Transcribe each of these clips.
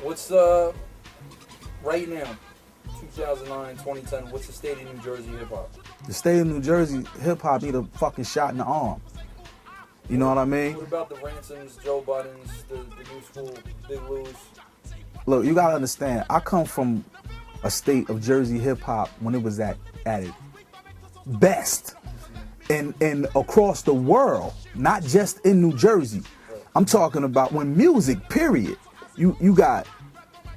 What's right now, 2009, 2010, what's the state of New Jersey hip hop? The state of New Jersey hip hop need a fucking shot in the arm. You know what I mean? What about the Ransoms, Joe Buttons, the new school, Big Lou's? Look, you gotta understand, I come from a state of Jersey hip hop when it was at its best. And across the world, not just in New Jersey. I'm talking about when music, period. You got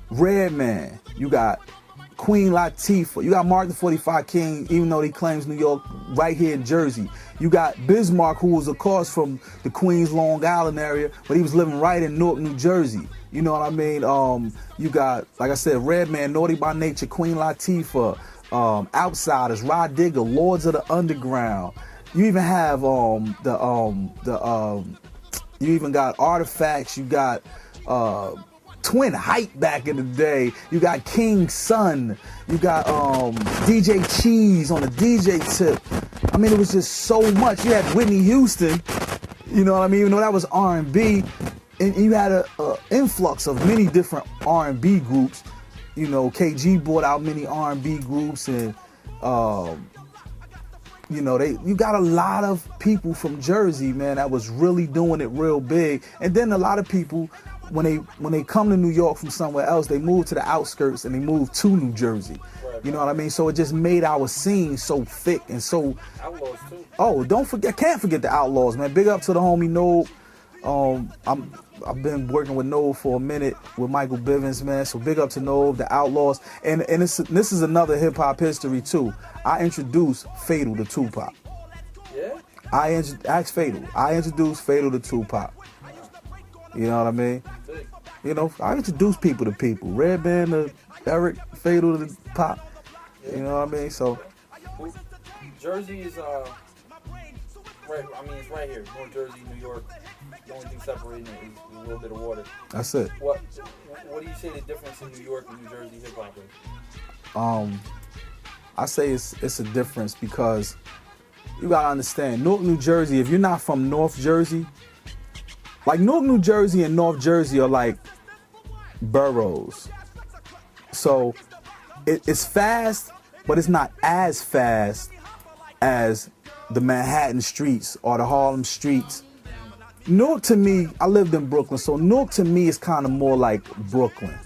Redman, you got Queen Latifah, you got Mark the 45 King, even though he claims New York, right here in Jersey. You got Bismarck, who was of course from the Queens, Long Island area, but he was living right in Newark, New Jersey. You know what I mean? You got, like I said, Redman, Naughty by Nature, Queen Latifah, Outsiders, Rod Digger, Lords of the Underground. You even have you even got Artifacts, you got Twin Hype back in the day, you got King Son, you got DJ Cheese on the DJ tip. I mean, it was just so much. You had Whitney Houston, you know what I mean, even though that was R&B, and you had a influx of many different R&B groups. You know, KG brought out many R&B groups, and you know, you got a lot of people from Jersey, man, that was really doing it real big. And then a lot of people, when they come to New York from somewhere else, they move to the outskirts and they move to New Jersey. Right, you know what I mean? So it just made our scene so thick and so. Outlaws too. Oh, can't forget the Outlaws, man. Big up to the homie Noel. I've been working with Noel for a minute with Michael Bivens, man. So big up to Noel, the Outlaws, and this is another hip hop history too. I introduced Fatal to Tupac. Yeah. Ask Fatal. I introduced Fatal to Tupac. You know what I mean? You know, I introduce people to people. Redman to Eric, Fatal to Pop. You know what I mean? So Jersey is right. I mean, it's right here. North Jersey, New York. The only thing separating it is a little bit of water. That's it. What do you say the difference in New York and New Jersey hip hop is? I say it's a difference because you gotta understand, Newark, New Jersey, if you're not from North Jersey, like Newark, New Jersey and North Jersey are like boroughs. So it's fast, but it's not as fast as the Manhattan streets or the Harlem streets. Newark to me, I lived in Brooklyn, so Newark to me is kind of more like Brooklyn.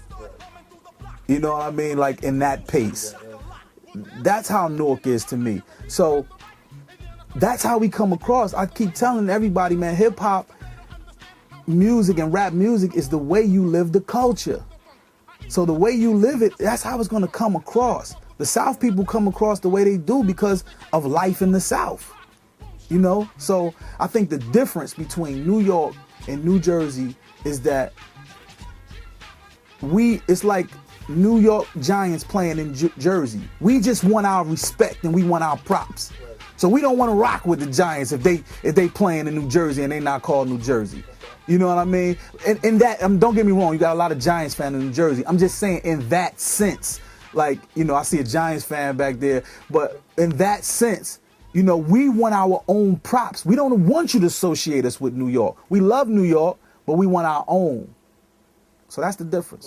You know what I mean? Like in that pace. That's how Newark is to me. So that's how we come across. I keep telling everybody, man, hip hop music and rap music is the way you live the culture. So the way you live it, that's how it's going to come across. The South people come across the way they do because of life in the South. You know? So I think the difference between New York and New Jersey is that it's like New York Giants playing in Jersey. We just want our respect and we want our props. So we don't want to rock with the Giants if they playing in New Jersey and they not called New Jersey. You know what I mean? And that, don't get me wrong, you got a lot of Giants fans in New Jersey. I'm just saying in that sense, like, you know, I see a Giants fan back there, but in that sense, you know, we want our own props. We don't want you to associate us with New York. We love New York, but we want our own. So that's the difference.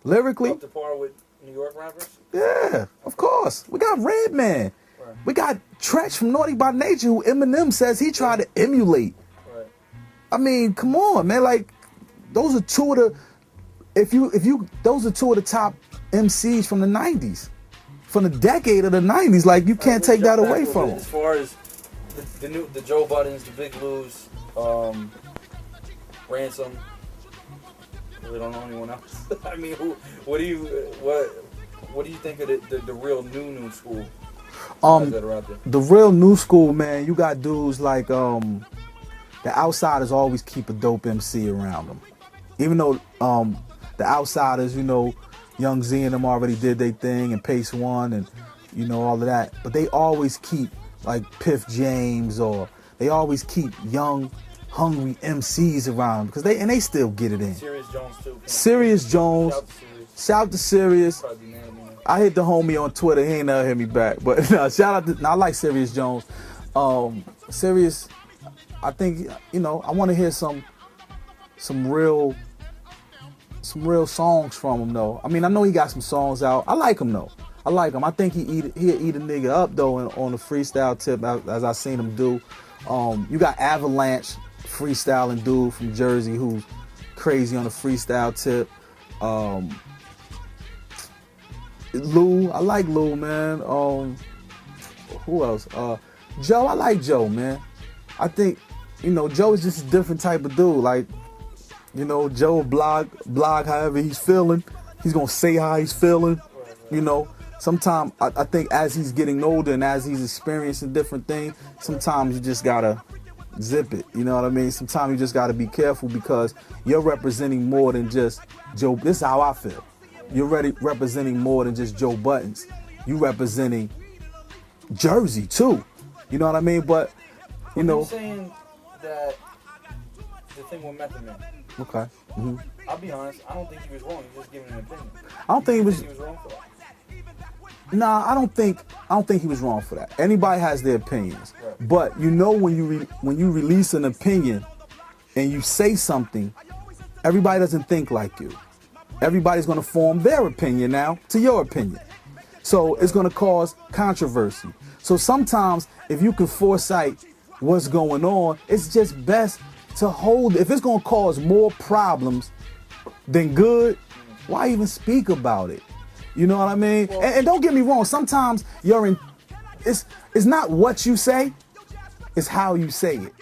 Lyrically? Up to par with New York rappers? Yeah, of course. We got Redman. Right. We got Tretch from Naughty by Nature, who Eminem says he tried to emulate. Right. I mean, come on, man. Like, those are two of the those are two of the top MCs from the 90s. From the decade of the 90s. Like, you can't take that away from them. As far as the Joe Buttons, the Big Lou's, Ransom. We don't know anyone else. I mean, what do you think of the real new school? That are out there? The real new school, man. You got dudes like the Outsiders always keep a dope MC around them. Even though the Outsiders, you know, Young Z and them already did their thing, and Pace One, and you know all of that. But they always keep like Piff James, or they always keep young, hungry MCs around because they still get it in. Serious Jones too. Serious Jones. Shout to Serious. I hit the homie on Twitter. He ain't never hit me back, but no, shout out to. I like Serious Jones. Serious, I think, you know, I want to hear some real songs from him though. I mean, I know he got some songs out. I like him though. I like him. I think he'll eat a nigga up though on the freestyle tip, as I seen him do. You got Avalanche, freestyling dude from Jersey who's crazy on the freestyle tip. Lou, I like Lou, man. Who else? Joe, I like Joe, man. I think, you know, Joe is just a different type of dude. Like, you know, Joe blog however he's feeling. He's gonna say how he's feeling. You know, sometimes I think as he's getting older and as he's experiencing different things, sometimes you just gotta zip it. You know what I mean? Sometimes you just gotta be careful because you're representing more than just Joe. This is how I feel. You're representing more than just Joe Buttons. You representing Jersey too. You know what I mean? But you know, you're saying that the thing with Method Man. Okay. Mm-hmm. I'll be honest. I don't think he was wrong. He's just giving an opinion. I don't think he was wrong for that. Nah, I don't think he was wrong for that. Anybody has their opinions, right. But you know when you release an opinion and you say something, everybody doesn't think like you. Everybody's gonna form their opinion now to your opinion. So it's gonna cause controversy. So sometimes if you can foresight what's going on, it's just best to hold. If it's gonna cause more problems than good, why even speak about it? You know what I mean? Well, and don't get me wrong, sometimes it's not what you say, it's how you say it.